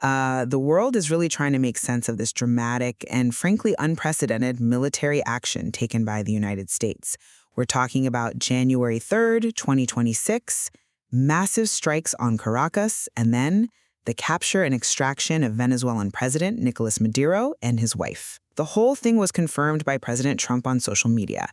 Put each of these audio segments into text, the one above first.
The world is really trying to make sense of this dramatic and frankly unprecedented military action taken by the United States. We're talking about January 3rd, 2026, massive strikes on Caracas, and then the capture and extraction of Venezuelan President Nicolás Maduro and his wife. The whole thing was confirmed by President Trump on social media,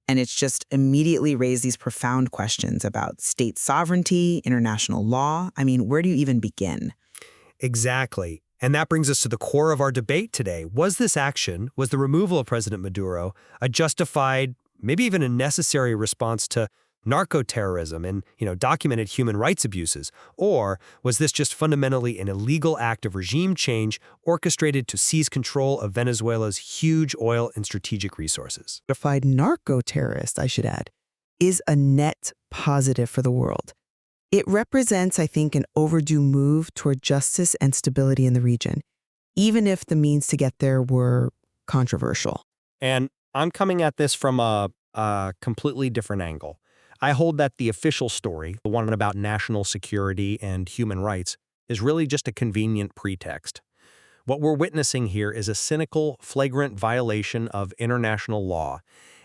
and it's just immediately raised these profound questions about state sovereignty, international law. I mean, where do you even begin? Exactly. And that brings us to the core of our debate today. Was this action, was the removal of President Maduro, a justified, maybe even a necessary response to narco-terrorism and, documented human rights abuses? Or was this just fundamentally an illegal act of regime change orchestrated to seize control of Venezuela's huge oil and strategic resources? Certified narco-terrorist, I should add, is a net positive for the world. It represents, I think, an overdue move toward justice and stability in the region, even if the means to get there were controversial. And I'm coming at this from a completely different angle. I hold that the official story, the one about national security and human rights, is really just a convenient pretext. What we're witnessing here is a cynical, flagrant violation of international law,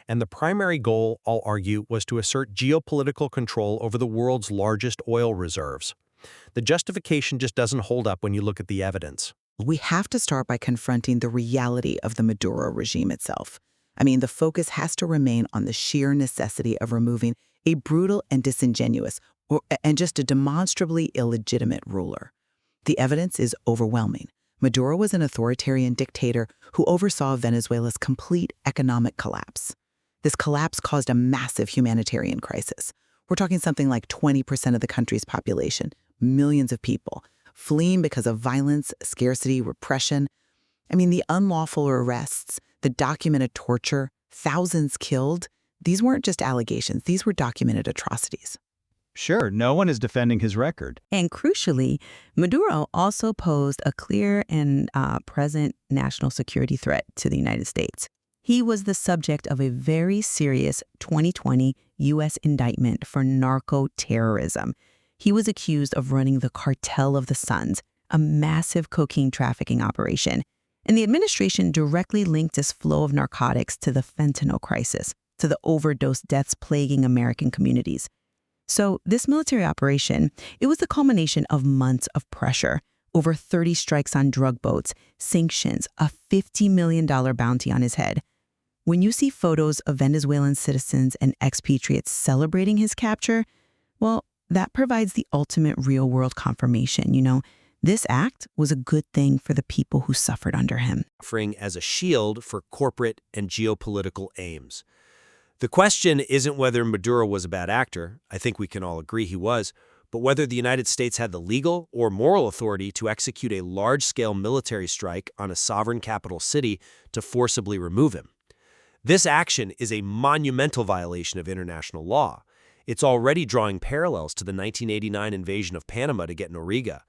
and the primary goal, I'll argue, was to assert geopolitical control over the world's largest oil reserves. The justification just doesn't hold up when you look at the evidence. We have to start by confronting the reality of the Maduro regime itself. I mean, the focus has to remain on the sheer necessity of removing a brutal and disingenuous, and just a demonstrably illegitimate ruler. The evidence is overwhelming. Maduro was an authoritarian dictator who oversaw Venezuela's complete economic collapse. This collapse caused a massive humanitarian crisis. We're talking something like 20% of the country's population, millions of people, fleeing because of violence, scarcity, repression. I mean, the unlawful arrests, the documented torture, thousands killed, these weren't just allegations, these were documented atrocities. Sure, no one is defending his record. And crucially, Maduro also posed a clear and present national security threat to the United States. He was the subject of a very serious 2020 U.S. indictment for narco-terrorism. He was accused of running the Cartel of the Suns, a massive cocaine trafficking operation. And the administration directly linked this flow of narcotics to the fentanyl crisis, to the overdose deaths plaguing American communities. So this military operation, it was the culmination of months of pressure, over 30 strikes on drug boats, sanctions, a $50 million bounty on his head. When you see photos of Venezuelan citizens and expatriates celebrating his capture, well, that provides the ultimate real-world confirmation, This act was a good thing for the people who suffered under him. Offering as a shield for corporate and geopolitical aims. The question isn't whether Maduro was a bad actor. I think we can all agree he was, but whether the United States had the legal or moral authority to execute a large-scale military strike on a sovereign capital city to forcibly remove him. This action is a monumental violation of international law. It's already drawing parallels to the 1989 invasion of Panama to get Noriega.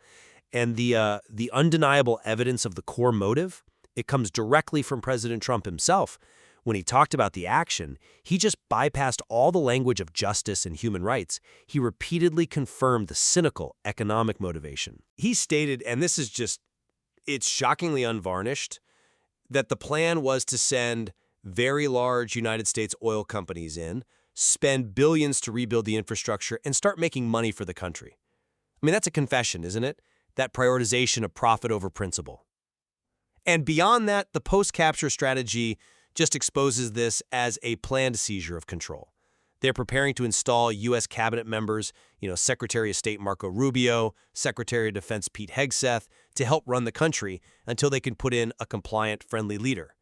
And the undeniable evidence of the core motive, it comes directly from President Trump himself. When he talked about the action, he just bypassed all the language of justice and human rights. He repeatedly confirmed the cynical economic motivation. He stated, and this is it's shockingly unvarnished, that the plan was to send very large United States oil companies in, spend billions to rebuild the infrastructure, and start making money for the country. I mean, that's a confession, isn't it? That prioritization of profit over principle. And beyond that, the post-capture strategy just exposes this as a planned seizure of control. They're preparing to install U.S. cabinet members, Secretary of State Marco Rubio, Secretary of Defense Pete Hegseth, to help run the country until they can put in a compliant, friendly leader.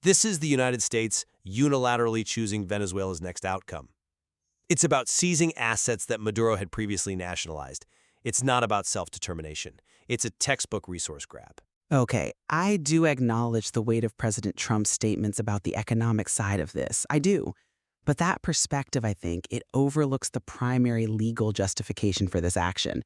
This is the United States unilaterally choosing Venezuela's next outcome. It's about seizing assets that Maduro had previously nationalized. It's not about self-determination. It's a textbook resource grab. Okay, I do acknowledge the weight of President Trump's statements about the economic side of this. I do. But that perspective, I think, it overlooks the primary legal justification for this action.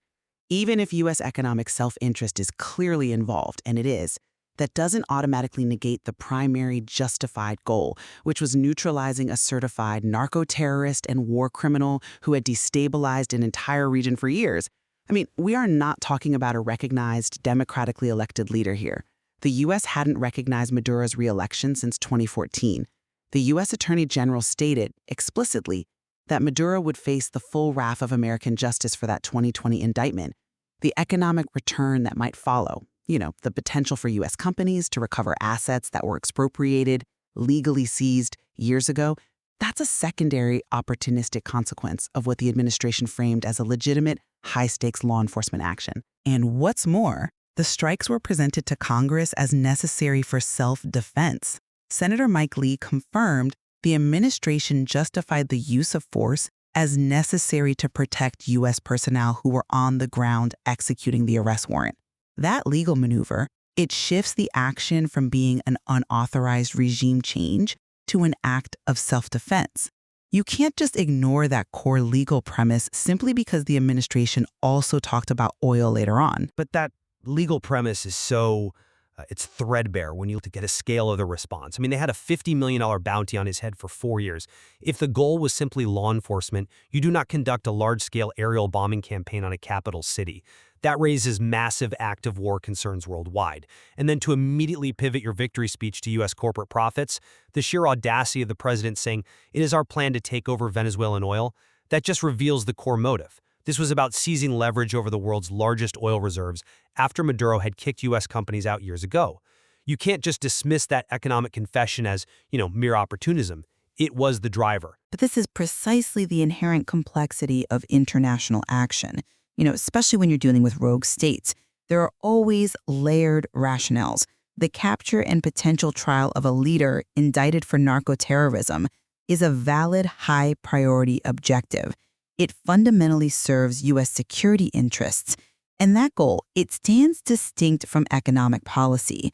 Even if U.S. economic self-interest is clearly involved, and it is, that doesn't automatically negate the primary justified goal, which was neutralizing a certified narco-terrorist and war criminal who had destabilized an entire region for years. I mean, we are not talking about a recognized, democratically elected leader here. The U.S. hadn't recognized Maduro's re-election since 2014. The U.S. Attorney General stated, explicitly, that Maduro would face the full wrath of American justice for that 2020 indictment. The economic return that might follow, the potential for U.S. companies to recover assets that were expropriated, legally seized years ago, that's a secondary opportunistic consequence of what the administration framed as a legitimate, high-stakes law enforcement action. And what's more, the strikes were presented to Congress as necessary for self-defense. Senator Mike Lee confirmed the administration justified the use of force as necessary to protect U.S. personnel who were on the ground executing the arrest warrant. That legal maneuver, it shifts the action from being an unauthorized regime change to an act of self-defense. You can't just ignore that core legal premise simply because the administration also talked about oil later on. But that legal premise is it's threadbare when you look to get a scale of the response. I mean, they had a $50 million bounty on his head for 4 years. If the goal was simply law enforcement, you do not conduct a large-scale aerial bombing campaign on a capital city. That raises massive active war concerns worldwide. And then to immediately pivot your victory speech to U.S. corporate profits, the sheer audacity of the president saying, "It is our plan to take over Venezuelan oil," that just reveals the core motive. This was about seizing leverage over the world's largest oil reserves after Maduro had kicked U.S. companies out years ago. You can't just dismiss that economic confession as, mere opportunism. It was the driver. But this is precisely the inherent complexity of international action. Especially when you're dealing with rogue states, there are always layered rationales. The capture and potential trial of a leader indicted for narco-terrorism is a valid high-priority objective. It fundamentally serves U.S. security interests, and that goal, it stands distinct from economic policy.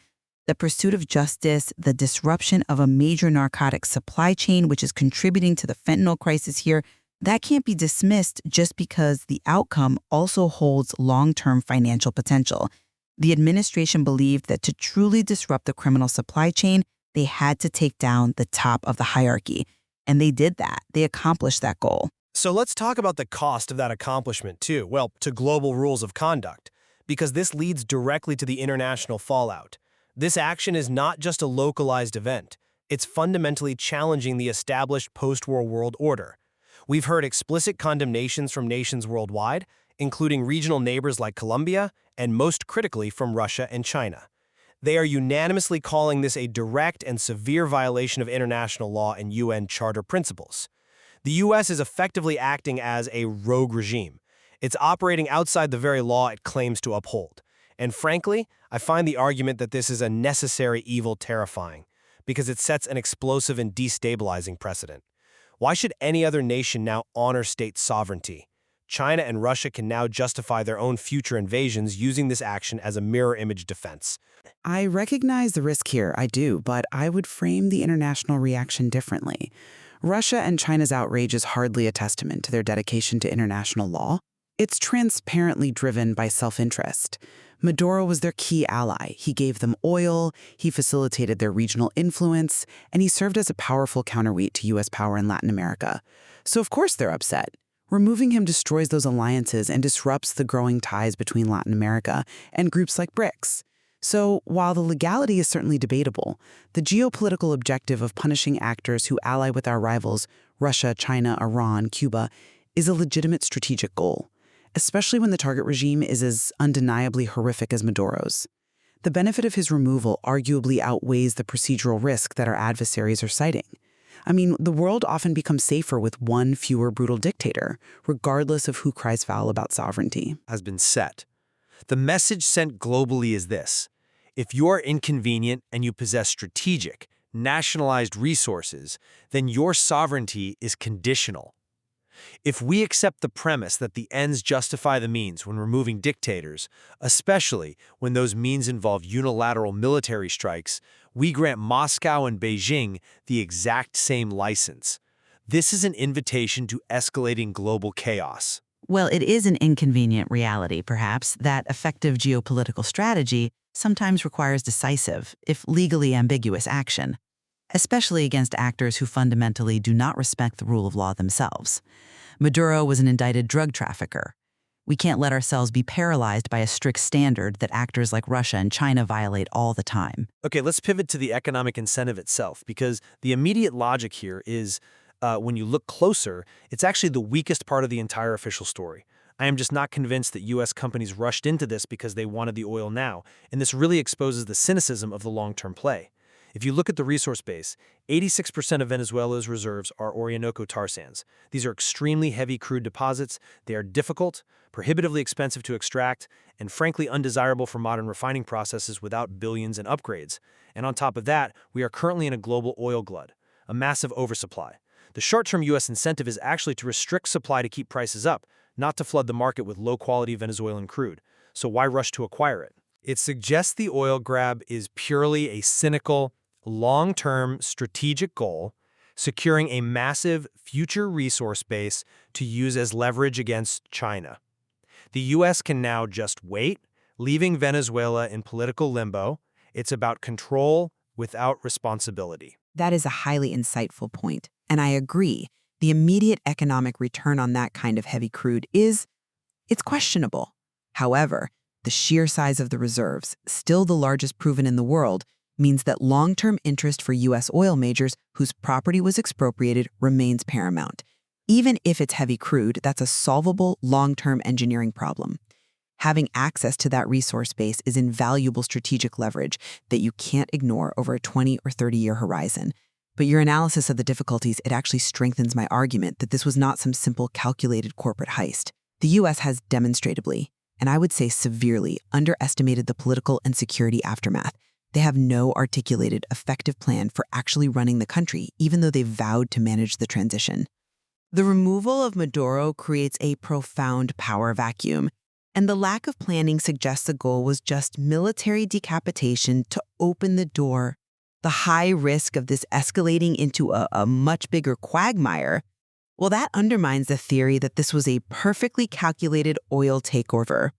The pursuit of justice, the disruption of a major narcotic supply chain, which is contributing to the fentanyl crisis here, that can't be dismissed just because the outcome also holds long-term financial potential. The administration believed that to truly disrupt the criminal supply chain, they had to take down the top of the hierarchy. And they did that. They accomplished that goal. So let's talk about the cost of that accomplishment too, to global rules of conduct, because this leads directly to the international fallout. This action is not just a localized event. It's fundamentally challenging the established post-war world order. We've heard explicit condemnations from nations worldwide, including regional neighbors like Colombia, and most critically from Russia and China. They are unanimously calling this a direct and severe violation of international law and UN Charter principles. The U.S. is effectively acting as a rogue regime. It's operating outside the very law it claims to uphold. And frankly, I find the argument that this is a necessary evil terrifying, because it sets an explosive and destabilizing precedent. Why should any other nation now honor state sovereignty? China and Russia can now justify their own future invasions using this action as a mirror image defense. I recognize the risk here, I do, but I would frame the international reaction differently. Russia and China's outrage is hardly a testament to their dedication to international law. It's transparently driven by self-interest. Maduro was their key ally. He gave them oil, he facilitated their regional influence, and he served as a powerful counterweight to U.S. power in Latin America. So of course they're upset. Removing him destroys those alliances and disrupts the growing ties between Latin America and groups like BRICS. So while the legality is certainly debatable, the geopolitical objective of punishing actors who ally with our rivals, Russia, China, Iran, Cuba, is a legitimate strategic goal, especially when the target regime is as undeniably horrific as Maduro's. The benefit of his removal arguably outweighs the procedural risk that our adversaries are citing. I mean, the world often becomes safer with one fewer brutal dictator, regardless of who cries foul about sovereignty. Has been set. The message sent globally is this: if you're inconvenient and you possess strategic, nationalized resources, then your sovereignty is conditional. If we accept the premise that the ends justify the means when removing dictators, especially when those means involve unilateral military strikes, we grant Moscow and Beijing the exact same license. This is an invitation to escalating global chaos. Well, it is an inconvenient reality, perhaps, that effective geopolitical strategy sometimes requires decisive, if legally ambiguous, action, especially against actors who fundamentally do not respect the rule of law themselves. Maduro was an indicted drug trafficker. We can't let ourselves be paralyzed by a strict standard that actors like Russia and China violate all the time. Okay, let's pivot to the economic incentive itself, because the immediate logic here is, when you look closer, it's actually the weakest part of the entire official story. I am just not convinced that U.S. companies rushed into this because they wanted the oil now, and this really exposes the cynicism of the long-term play. If you look at the resource base, 86% of Venezuela's reserves are Orinoco tar sands. These are extremely heavy crude deposits. They are difficult, prohibitively expensive to extract, and frankly undesirable for modern refining processes without billions in upgrades. And on top of that, we are currently in a global oil glut, a massive oversupply. The short-term U.S. incentive is actually to restrict supply to keep prices up, not to flood the market with low-quality Venezuelan crude. So why rush to acquire it? It suggests the oil grab is purely a cynical, long-term strategic goal, securing a massive future resource base to use as leverage against China. The U.S. can now just wait, leaving Venezuela in political limbo. It's about control without responsibility. That is a highly insightful point, and I agree. The immediate economic return on that kind of heavy crude it's questionable. However, the sheer size of the reserves, still the largest proven in the world, means that long-term interest for U.S. oil majors whose property was expropriated remains paramount. Even if it's heavy crude, that's a solvable long-term engineering problem. Having access to that resource base is invaluable strategic leverage that you can't ignore over a 20 or 30-year horizon. But your analysis of the difficulties, it actually strengthens my argument that this was not some simple calculated corporate heist. The U.S. has demonstrably, and I would say severely, underestimated the political and security aftermath. They have no articulated, effective plan for actually running the country, even though they vowed to manage the transition. The removal of Maduro creates a profound power vacuum, and the lack of planning suggests the goal was just military decapitation to open the door. The high risk of this escalating into a much bigger quagmire, well, that undermines the theory that this was a perfectly calculated oil takeover.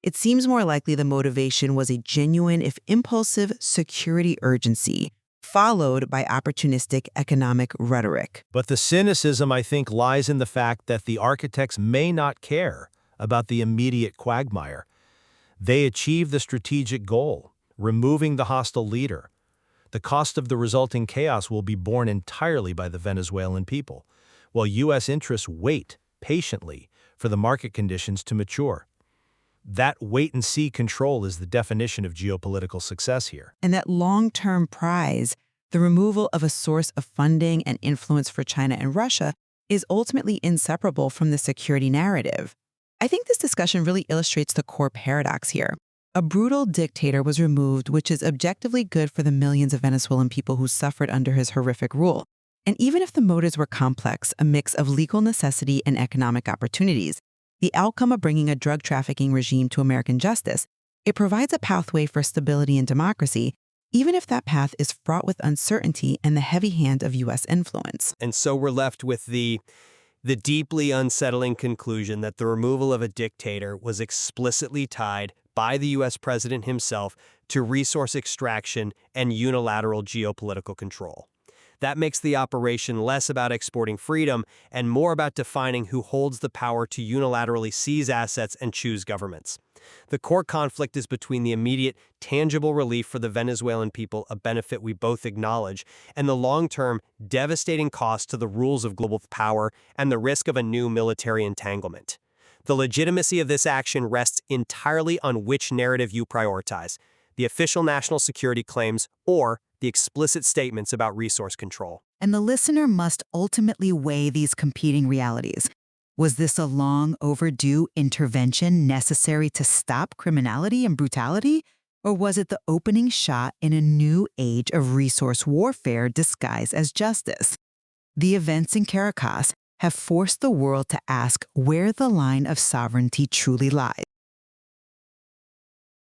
It seems more likely the motivation was a genuine, if impulsive, security urgency, followed by opportunistic economic rhetoric. But the cynicism, I think, lies in the fact that the architects may not care about the immediate quagmire. They achieve the strategic goal, removing the hostile leader. The cost of the resulting chaos will be borne entirely by the Venezuelan people, while U.S. interests wait patiently for the market conditions to mature. That wait-and-see control is the definition of geopolitical success here. And that long-term prize, the removal of a source of funding and influence for China and Russia, is ultimately inseparable from the security narrative. I think this discussion really illustrates the core paradox here. A brutal dictator was removed, which is objectively good for the millions of Venezuelan people who suffered under his horrific rule. And even if the motives were complex, a mix of legal necessity and economic opportunities, the outcome of bringing a drug trafficking regime to American justice, it provides a pathway for stability and democracy, even if that path is fraught with uncertainty and the heavy hand of U.S. influence. And so we're left with the deeply unsettling conclusion that the removal of a dictator was explicitly tied by the U.S. president himself to resource extraction and unilateral geopolitical control. That makes the operation less about exporting freedom and more about defining who holds the power to unilaterally seize assets and choose governments. The core conflict is between the immediate, tangible relief for the Venezuelan people, a benefit we both acknowledge, and the long-term, devastating cost to the rules of global power and the risk of a new military entanglement. The legitimacy of this action rests entirely on which narrative you prioritize, the official national security claims or the explicit statements about resource control. And the listener must ultimately weigh these competing realities. Was this a long overdue intervention necessary to stop criminality and brutality? Or was it the opening shot in a new age of resource warfare disguised as justice? The events in Caracas have forced the world to ask where the line of sovereignty truly lies.